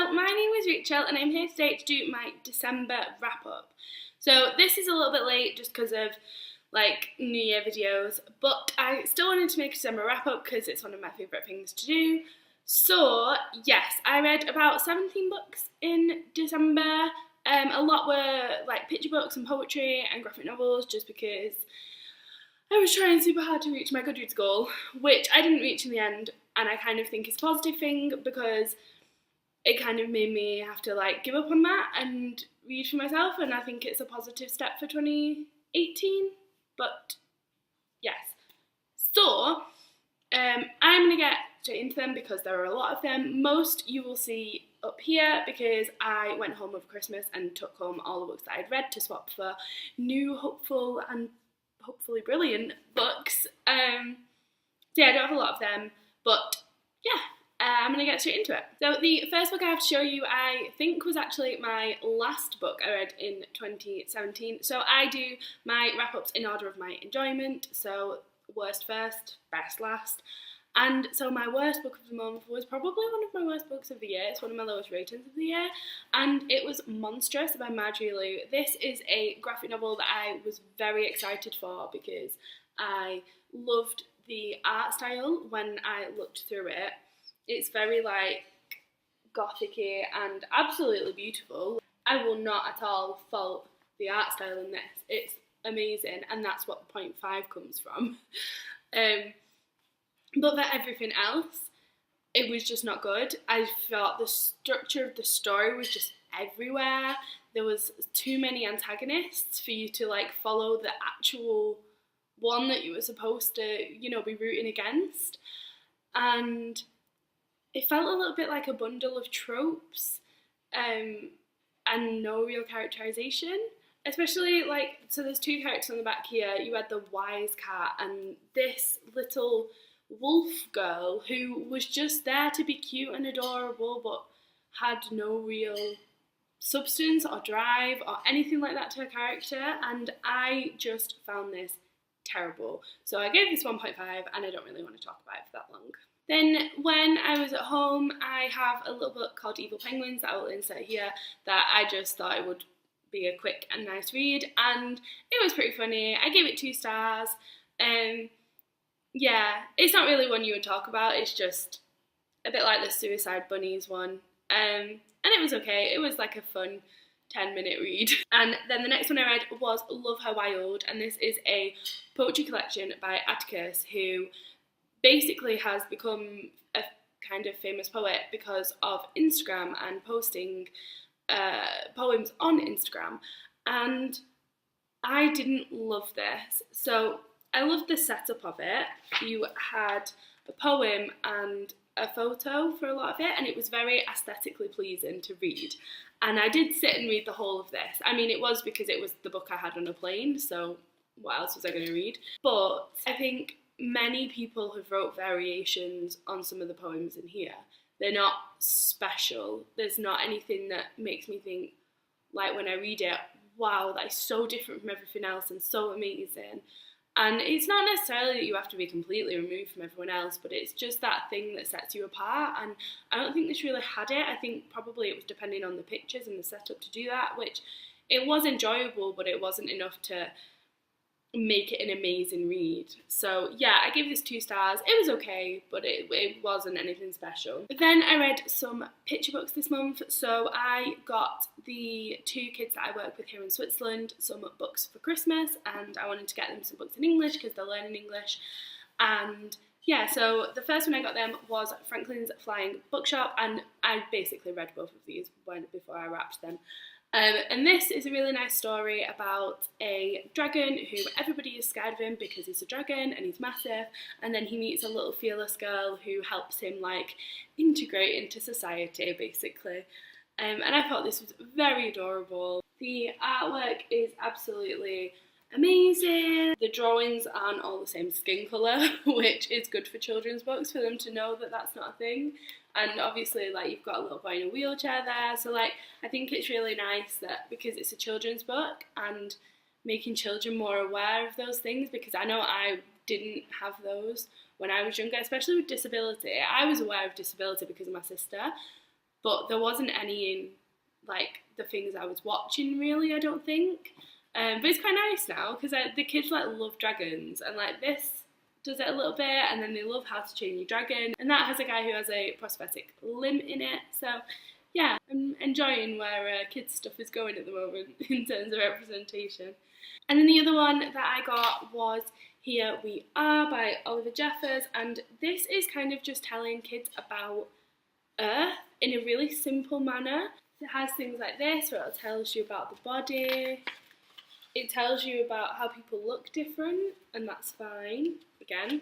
So my name is Rachel and I'm here today to do my December wrap up. So this is a little bit late just because of like New Year videos, but I still wanted to make a December wrap up because it's one of my favourite things to do. So yes, I read about 17 books in December. A lot were like picture books and poetry and graphic novels just because I was trying super hard to reach my Goodreads goal, which I didn't reach in the end, and I kind of think it's a positive thing because it kind of made me have to like give up on that and read for myself, and I think it's a positive step for 2018. But yes, so I'm going to get straight into them because there are a lot of them. Most you will see up here because I went home over Christmas and took home all the books that I'd read to swap for new, hopeful and hopefully brilliant books. So yeah, I don't have a lot of them, but yeah, I'm going to get straight into it. So the first book I have to show you, I think was actually my last book I read in 2017. So I do my wrap-ups in order of my enjoyment, so worst first, best last. And so my worst book of the month was probably one of my worst books of the year. It's one of my lowest ratings of the year, and it was Monstroso by Marjorie Liu. This is a graphic novel that I was very excited for because I loved the art style when I looked through it. It's very like gothic-y and absolutely beautiful. I will not at all fault the art style in this. It's amazing, and that's what the 0.5 comes from. But for everything else, it was just not good. I felt the structure of the story was just everywhere. There was too many antagonists for you to like follow the actual one that you were supposed to, you know, be rooting against. And it felt a little bit like a bundle of tropes and no real characterization. Especially like, so there's two characters on the back here. You had the wise cat and this little wolf girl who was just there to be cute and adorable but had no real substance or drive or anything like that to her character, and I just found this terrible. So I gave this 1.5 and I don't really want to talk about it for that long. Then when I was at home, I have a little book called Evil Penguins that I will insert here that I just thought it would be a quick and nice read, and it was pretty funny. I gave it 2 stars. Yeah, it's not really one you would talk about. It's just a bit like the Suicide Bunnies one. And it was okay. It was like a fun 10-minute read. And then the next one I read was Love Her Wild, and this is a poetry collection by Atticus, who basically has become a kind of famous poet because of Instagram and posting poems on Instagram. And I didn't love this. So I loved the setup of it. You had a poem and a photo for a lot of it, and it was very aesthetically pleasing to read. And I did sit and read the whole of this. I mean, it was because it was the book I had on a plane, so what else was I going to read? But I think many people have wrote variations on some of the poems in here. They're not special. There's not anything that makes me think, like when I read it, wow, that is so different from everything else and so amazing. And it's not necessarily that you have to be completely removed from everyone else, but it's just that thing that sets you apart. And I don't think this really had it. I think probably it was depending on the pictures and the setup to do that, which it was enjoyable, but it wasn't enough to make it an amazing read. So yeah, I gave this 2 stars. It was okay, but it wasn't anything special. But then I read some picture books this month. So I got the 2 kids that I work with here in Switzerland some books for Christmas, and I wanted to get them some books in English because they're learning English. And yeah, so the first one I got them was Franklin's Flying Bookshop, and I basically read both of these before I wrapped them. And this is a really nice story about a dragon who everybody is scared of him because he's a dragon and he's massive, and then he meets a little fearless girl who helps him like integrate into society basically. And I thought this was very adorable. The artwork is absolutely amazing. The drawings aren't all the same skin colour, which is good for children's books, for them to know that that's not a thing. And obviously, like, you've got a little boy in a wheelchair there, so like I think it's really nice that because it's a children's book and making children more aware of those things, because I know I didn't have those when I was younger, especially with disability. I was aware of disability because of my sister, but there wasn't any in like the things I was watching really, I don't think. But it's quite nice now because the kids like love dragons, and like this does it a little bit, and then they love How to Train Your Dragon, and that has a guy who has a prosthetic limb in it. So yeah, I'm enjoying where kids stuff is going at the moment in terms of representation. And then the other one that I got was Here We Are by Oliver Jeffers, and this is kind of just telling kids about Earth in a really simple manner. It has things like this where it tells you about the body, it tells you about how people look different, and that's fine. Again,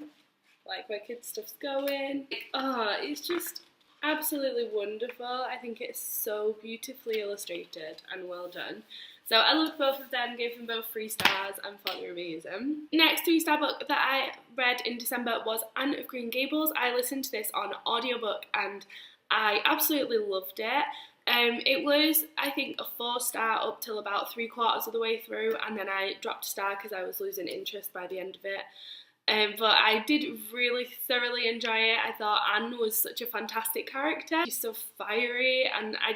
like where kids stuff's going. It's just absolutely wonderful. I think it's so beautifully illustrated and well done. So I loved both of them, gave them both 3 stars and thought they were amazing. Next 3-star book that I read in December was Anne of Green Gables. I listened to this on audiobook and I absolutely loved it. It was, I think, a 4-star up till about 3/4 of the way through, and then I dropped a star because I was losing interest by the end of it. But I did really thoroughly enjoy it. I thought Anne was such a fantastic character. She's so fiery, and I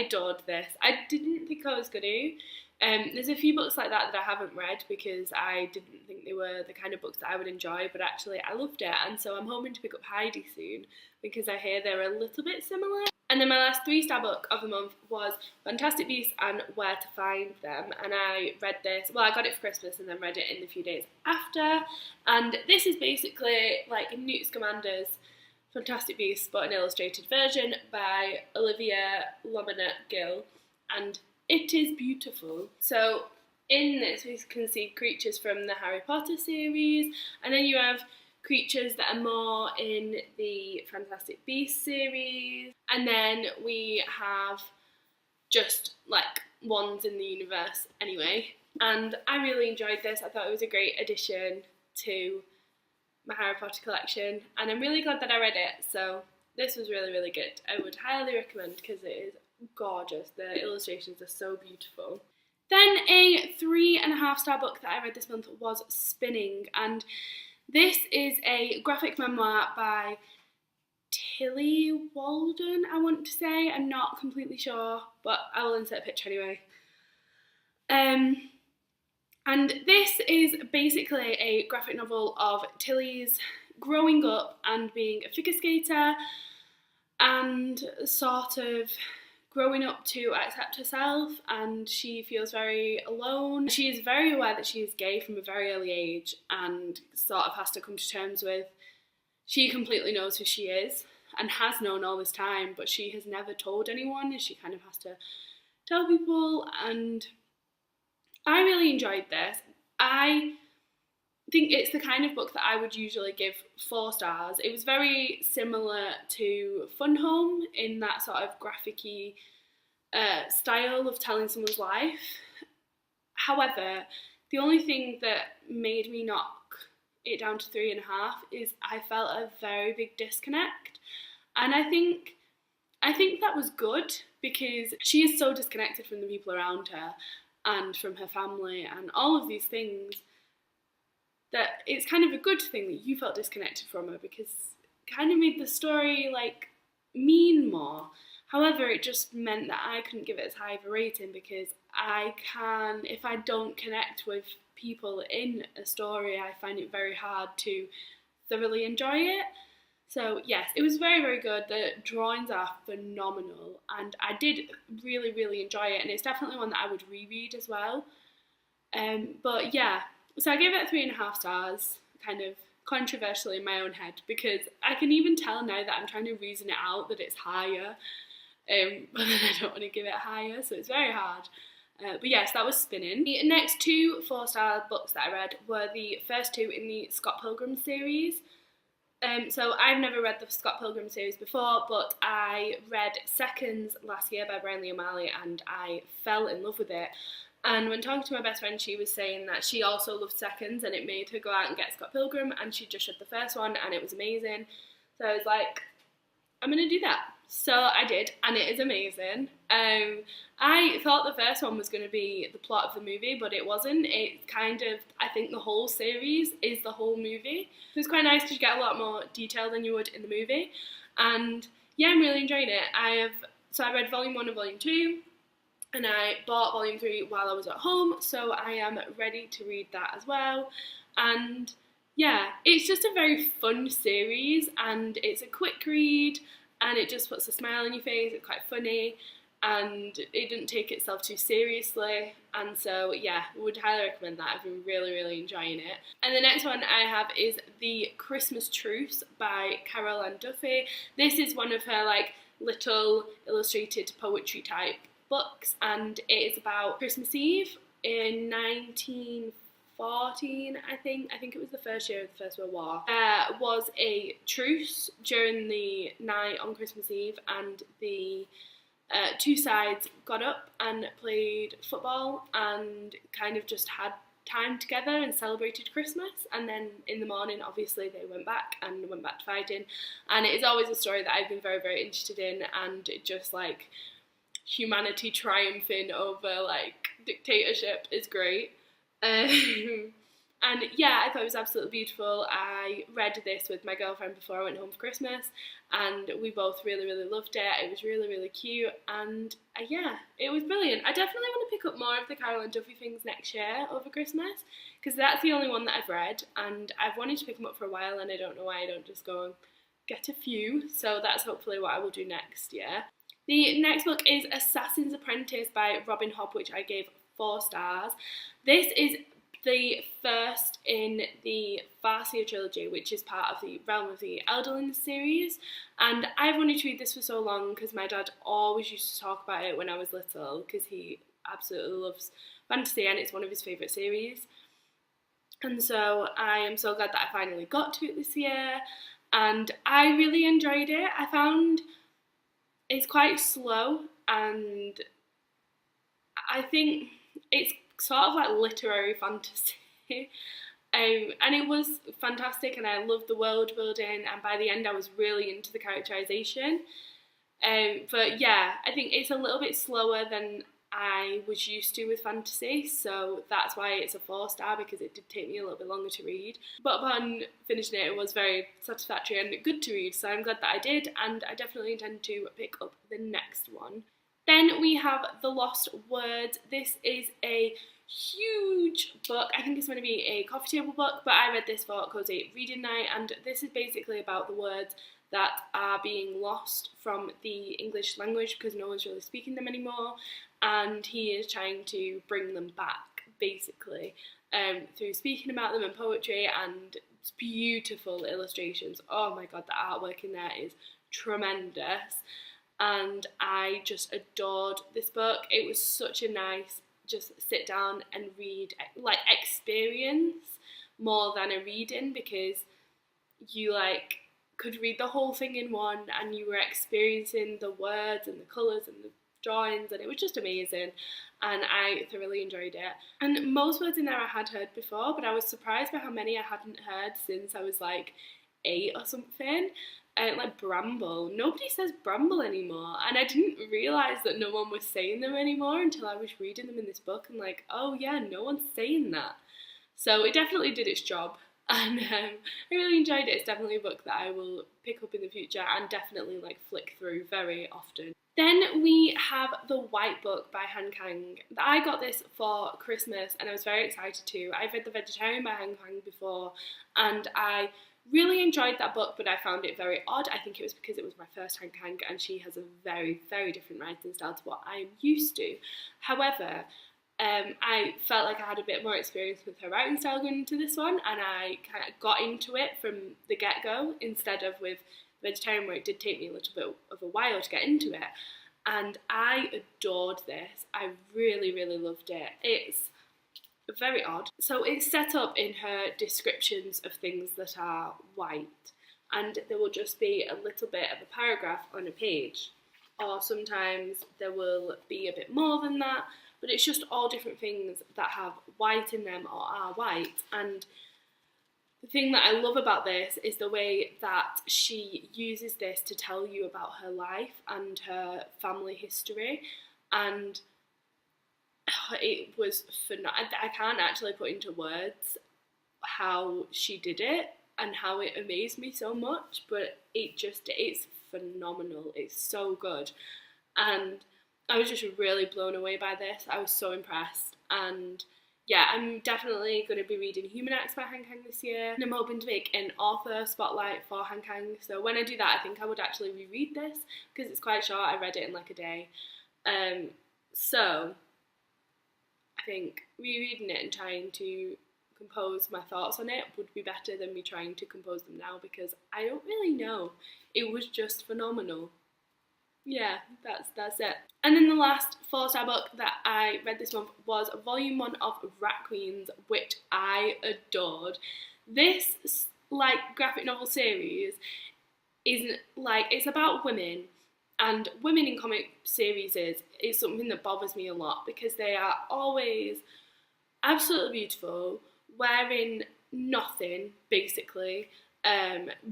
adored this. I didn't think I was going to. There's a few books like that I haven't read because I didn't think they were the kind of books that I would enjoy, but actually I loved it, and so I'm hoping to pick up Heidi soon because I hear they're a little bit similar. And then my last 3-star book of the month was Fantastic Beasts and Where to Find Them, and I read this, well, I got it for Christmas and then read it in the few days after, and this is basically like Newt Scamander's Fantastic Beasts but an illustrated version by Olivia Lominette-Gill, and it is beautiful. So in this we can see creatures from the Harry Potter series, and then you have creatures that are more in the Fantastic Beasts series, and then we have just like ones in the universe anyway. And I really enjoyed this. I thought it was a great addition to my Harry Potter collection, and I'm really glad that I read it. So this was really, really good. I would highly recommend because it is gorgeous. The illustrations are so beautiful. Then a 3.5-star book that I read this month was Spinning, and this is a graphic memoir by Tilly Walden, I want to say. I'm not completely sure, but I will insert a picture anyway. And this is basically a graphic novel of Tilly's growing up and being a figure skater and sort of growing up to accept herself, and she feels very alone. She is very aware that she is gay from a very early age and sort of has to come to terms with, she completely knows who she is and has known all this time, but she has never told anyone, and she kind of has to tell people, and I really enjoyed this. I think it's the kind of book that I would usually give 4 stars. It was very similar to Fun Home in that sort of graphic-y style of telling someone's life. However, the only thing that made me knock it down to 3.5 is I felt a very big disconnect, and I think that was good because she is so disconnected from the people around her and from her family and all of these things, that it's kind of a good thing that you felt disconnected from her because it kind of made the story like mean more. However, it just meant that I couldn't give it as high of a rating because if I don't connect with people in a story, I find it very hard to thoroughly enjoy it. So yes, it was very, very good. The drawings are phenomenal, and I did really, really enjoy it, and it's definitely one that I would reread as well. But yeah, so I gave it 3.5 stars, kind of controversially in my own head, because I can even tell now that I'm trying to reason it out that it's higher, but then I don't want to give it higher, so it's very hard. But yes, that was Spinning. The next 2 4-star books that I read were the first 2 in the Scott Pilgrim series. So I've never read the Scott Pilgrim series before, but I read Seconds last year by Brian Lee O'Malley, and I fell in love with it. And when talking to my best friend, she was saying that she also loved Seconds, and it made her go out and get Scott Pilgrim, and she just read the first one, and it was amazing. So I was like, I'm going to do that. So I did, and it is amazing. I thought the first one was going to be the plot of the movie, but it wasn't. It kind of, I think the whole series is the whole movie. So it's quite nice because you get a lot more detail than you would in the movie. And yeah, I'm really enjoying it. I read volume 1 and volume 2, and I bought volume 3 while I was at home, so I am ready to read that as well. And yeah, it's just a very fun series, and it's a quick read, and it just puts a smile on your face. It's quite funny, and it didn't take itself too seriously, and so yeah, would highly recommend that. I've been really enjoying it. And the next one I have is The Christmas Truce by Carol Ann Duffy. This is one of her like little illustrated poetry type books, and it is about Christmas Eve in 1914, I think it was the first year of the First World War. There was a truce during the night on Christmas Eve, and the two sides got up and played football and kind of just had time together and celebrated Christmas, and then in the morning obviously they went back to fighting. And it is always a story that I've been very interested in, and just like humanity triumphing over like dictatorship is great. And yeah, I thought it was absolutely beautiful. I read this with my girlfriend before I went home for Christmas, and we both really loved it. It was really cute, and yeah, it was brilliant. I definitely want to pick up more of the Carol Ann Duffy things next year over Christmas, because that's the only one that I've read, and I've wanted to pick them up for a while, and I don't know why I don't just go and get a few. So that's hopefully what I will do next year. The next book is Assassin's Apprentice by Robin Hobb, which I gave 4 stars. This is the first in the Farseer trilogy, which is part of the Realm of the Elderlings series, and I've wanted to read this for so long because my dad always used to talk about it when I was little, because he absolutely loves fantasy and it's one of his favourite series. And so I am so glad that I finally got to it this year, and I really enjoyed it. I found it's quite slow, and I think it's sort of like literary fantasy. And it was fantastic, and I loved the world building, and by the end I was really into the characterisation. But yeah, I think it's a little bit slower than I was used to with fantasy, so that's why it's a 4-star, because it did take me a little bit longer to read. But upon finishing it, it was very satisfactory and good to read, so I'm glad that I did, and I definitely intend to pick up the next one. Then we have The Lost Words. This is a huge book. I think it's going to be a coffee table book, but I read this for Cozy Reading Night, and this is basically about the words that are being lost from the English language because no one's really speaking them anymore, and he is trying to bring them back, basically, through speaking about them and poetry and beautiful illustrations. Oh my god, the artwork in there is tremendous, and I just adored this book. It was such a nice just sit down and read, like, experience more than a reading, because you like could read the whole thing in one and you were experiencing the words and the colours and the drawings, and it was just amazing, and I thoroughly enjoyed it. And most words in there I had heard before, but I was surprised by how many I hadn't heard since I was like 8 or something. Like bramble. Nobody says bramble anymore, and I didn't realise that no one was saying them anymore until I was reading them in this book, and like, oh yeah, no one's saying that. So it definitely did its job, and I really enjoyed it. It's definitely a book that I will pick up in the future and definitely like flick through very often. Then we have The White Book by Han Kang. I got this for Christmas and I was very excited too. I've read The Vegetarian by Han Kang before, and I really enjoyed that book, but I found it very odd. I think it was because it was my first Han Kang, and she has a very different writing style to what I'm used to. However, I felt like I had a bit more experience with her writing style going into this one, and I kind of got into it from the get-go instead of with Vegetarian, where it did take me a little bit of a while to get into it. And I adored this. I really loved it. It's very odd. So it's set up in her descriptions of things that are white, and there will just be a little bit of a paragraph on a page, or sometimes there will be a bit more than that, but it's just all different things that have white in them or are white. And the thing that I love about this is the way that she uses this to tell you about her life and her family history, and it was phenomenal. I can't actually put into words how she did it and how it amazed me so much, but it's phenomenal. It's so good. And I was just really blown away by this. I was so impressed. And yeah, I'm definitely going to be reading Human Acts by Han Kang this year. And I'm hoping to make an author spotlight for Han Kang. So when I do that, I think I would actually reread this because it's quite short. I read it in like a day. So I think rereading it and trying to compose my thoughts on it would be better than me trying to compose them now, because I don't really know. It was just phenomenal. Yeah, that's it. And then the last 4-star book that I read this month was Volume 1 of Rackley, which I adored. This like graphic novel series is like, it's about women, and women in comic series is something that bothers me a lot, because they are always absolutely beautiful, wearing nothing basically,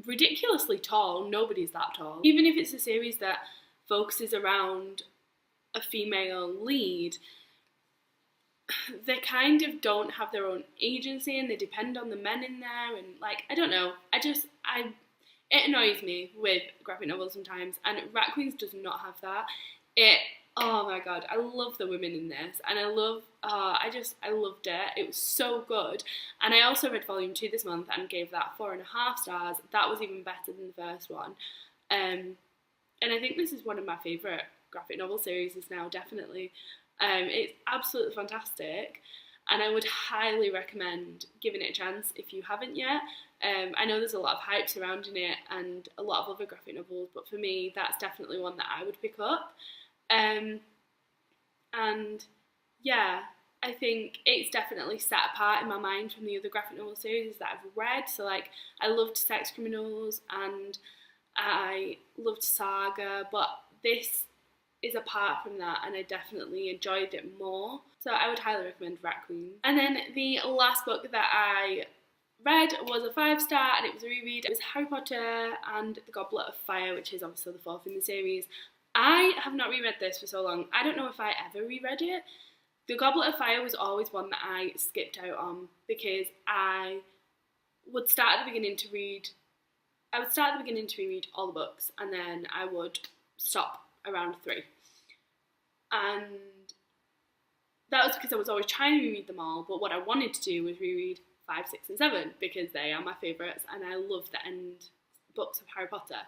ridiculously tall. Nobody's that tall. Even if it's a series that focuses around a female lead, they kind of don't have their own agency and they depend on the men in there, and like, I don't know, it annoys me with graphic novels sometimes, and Rat Queens does not have that. Oh my god, I love the women in this, and I loved it. It was so good. And I also read Volume 2 this month and gave that 4.5 stars. That was even better than the first one. And I think this is one of my favourite graphic novel series now, definitely. It's absolutely fantastic, and I would highly recommend giving it a chance if you haven't yet. I know there's a lot of hype surrounding it and a lot of other graphic novels, but for me, that's definitely one that I would pick up. And yeah, I think it's definitely set apart in my mind from the other graphic novel series that I've read. So like, I loved Sex Criminals and I loved Saga, but this is apart from that, and I definitely enjoyed it more. So I would highly recommend Rat Queen. And then the last book that I read was a 5-star, and it was a reread. It was Harry Potter and the Goblet of Fire, which is obviously the 4th in the series. I have not reread this for so long. I don't know if I ever reread it. The Goblet of Fire was always one that I skipped out on, because I would start at the beginning to reread all the books, and then I would stop around 3. And that was because I was always trying to reread them all, but what I wanted to do was reread 5, 6 and 7, because they are my favourites, and I love the end books of Harry Potter.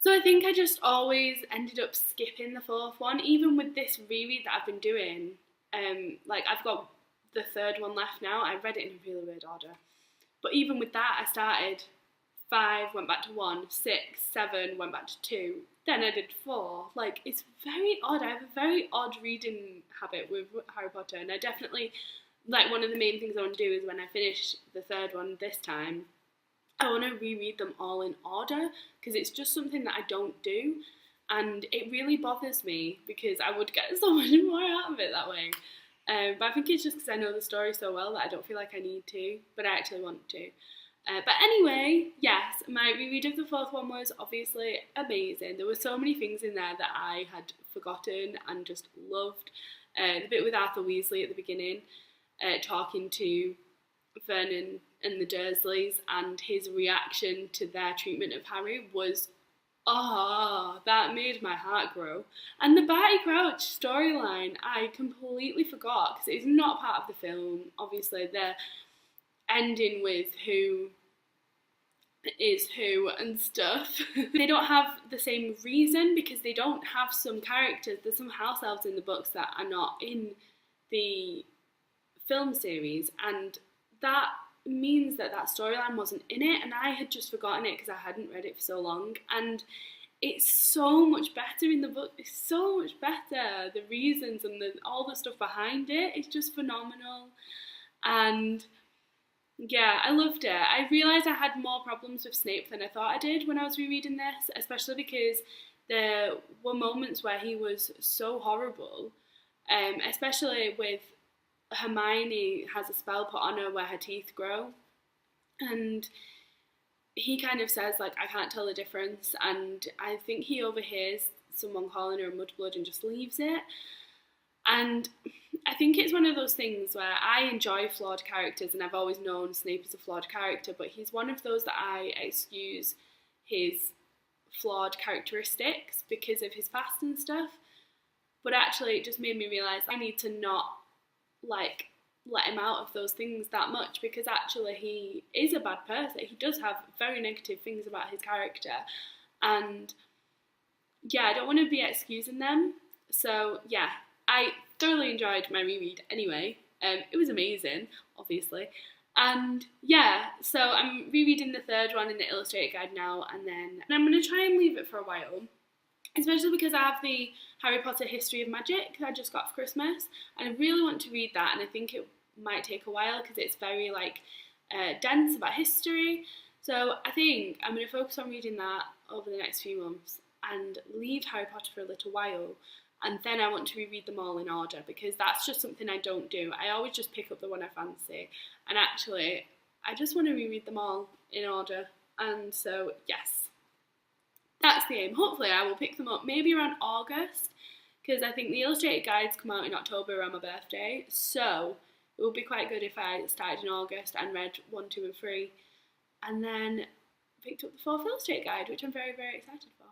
So I think I just always ended up skipping the 4th one, even with this reread that I've been doing. Like, I've got the 3rd one left now. I read it in a really weird order. But even with that, I started 5, went back to 1, 6, 7, went back to 2. Then I did 4. Like, it's very odd. I have a very odd reading habit with Harry Potter, and I definitely, like, one of the main things I want to do is when I finish the 3rd one this time, I want to reread them all in order, because it's just something that I don't do, and it really bothers me, because I would get so much more out of it that way. But I think it's just because I know the story so well that I don't feel like I need to, but I actually want to. But anyway, yes, my reread of the 4th one was obviously amazing. There were so many things in there that I had forgotten and just loved. The bit with Arthur Weasley at the beginning, talking to Vernon and the Dursleys, and his reaction to their treatment of Harry was, that made my heart grow. And the Barty Crouch storyline, I completely forgot, because it's not part of the film. Obviously, they're ending with who is who and stuff. They don't have the same reason, because they don't have some characters. There's some house elves in the books that are not in the film series, and that means that storyline wasn't in it, and I had just forgotten it because I hadn't read it for so long. And it's so much better in the book. It's so much better. The reasons and all the stuff behind it, it's just phenomenal. And yeah, I loved it. I realised I had more problems with Snape than I thought I did when I was rereading this, especially because there were moments where he was so horrible, especially with Hermione has a spell put on her where her teeth grow, and he kind of says, like, I can't tell the difference, and I think he overhears someone calling her a mudblood and just leaves it. And I think it's one of those things where I enjoy flawed characters, and I've always known Snape is a flawed character, but he's one of those that I excuse his flawed characteristics because of his past and stuff. But actually it just made me realise I need to not like let him out of those things that much, because actually he is a bad person. He does have very negative things about his character, and yeah, I don't want to be excusing them. So yeah, I thoroughly enjoyed my reread anyway. It was amazing, obviously. And yeah, so I'm rereading the third one in the illustrated guide now, and then I'm going to try and leave it for a while, especially because I have the Harry Potter History of Magic I just got for Christmas, and I really want to read that, and I think it might take a while because it's very like dense about history. So I think I'm going to focus on reading that over the next few months and leave Harry Potter for a little while, and then I want to reread them all in order, because that's just something I don't do. I always just pick up the one I fancy, and actually I just want to reread them all in order. And so yes, that's the aim. Hopefully I will pick them up maybe around August, because I think the illustrated guides come out in October around my birthday, so it would be quite good if I started in August and read 1, 2 and 3, and then picked up the 4th illustrated guide, which I'm very, very excited for.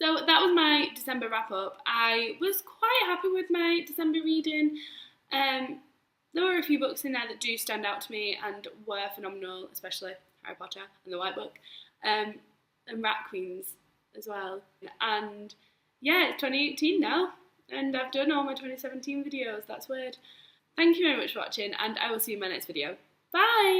So that was my December wrap up. I was quite happy with my December reading. There were a few books in there that do stand out to me and were phenomenal, especially Harry Potter and the White Book, and Rat Queens as well. And yeah, it's 2018 now, and I've done all my 2017 videos. That's weird. Thank you very much for watching, and I will see you in my next video. Bye!